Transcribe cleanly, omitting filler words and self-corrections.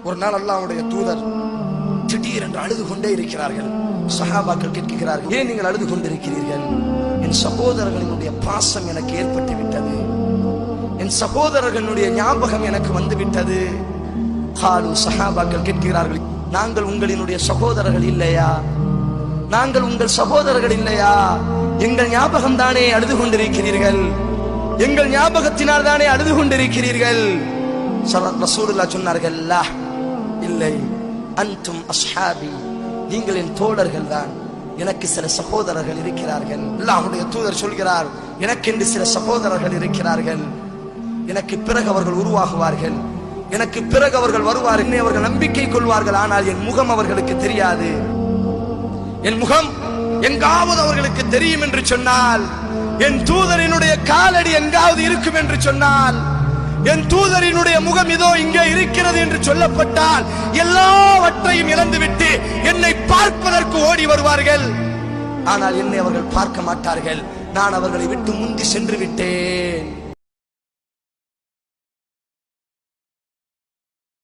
ஒரு நாள் அல்லாஹ்வுடைய தூதர் திடீரென்று அழுது கொண்டே இருக்கிறார்கள். சஹாபாக்கள் கேட்கிறார்கள், ஏன் நீங்கள் அழுது கொண்டிருக்கிறீர்கள்? என் சகோதரர்களுடைய பாசம் எனக்கு ஏற்பட்டு விட்டது, என் சகோதரர்களுடைய ஞாபகம் எனக்கு வந்து விட்டது. காலு, சஹாபாக்கள் கேட்கிறார்கள், நாங்கள் உங்களினுடைய சகோதரர்கள் இல்லையா? நாங்கள் உங்கள் சகோதரர்கள் இல்லையா? எங்கள் ஞாபகம் தானே அழுது கொண்டிருக்கிறீர்கள், எங்கள் ஞாபகத்தினால் தானே அழுது கொண்டிருக்கிறீர்கள். ரசூலுல்லாஹ் சொன்னார்கள், லா, இல்லை, அன்தும் அஸ்ஹாபி, நீங்கள் என் தோழர்கள் தான், எனக்கு சில சகோதரர்கள் இருக்கிறார்கள். அல்லாஹ்வுடைய தூதர் சொல்கிறார், எனக்கென்று சில சகோதரர்கள் இருக்கிறார்கள், எனக்கு பிறகு அவர்கள் உருவாகுவார்கள், எனக்கு பிறகு அவர்கள் வருவார்கள், என்னை அவர்கள் நம்பிக்கை கொள்வார்கள், ஆனால் என் முகம் அவர்களுக்கு தெரியாது. என் முகம் எங்காவது அவர்களுக்கு தெரியும் என்று சொன்னால், என் தூதரினுடைய காலடி எங்காவது இருக்கும் என்று சொன்னால், என் தூதரினுடைய முகம் இதோ இங்கே இருக்கிறது என்று சொல்லப்பட்டால், எல்லாவற்றையும் இழந்துவிட்டு என்னை பார்ப்பதற்கு ஓடி வருவார்கள். ஆனால் என்னை அவர்கள் பார்க்க மாட்டார்கள், நான் அவர்களை விட்டு முந்தி சென்று விட்டேன்.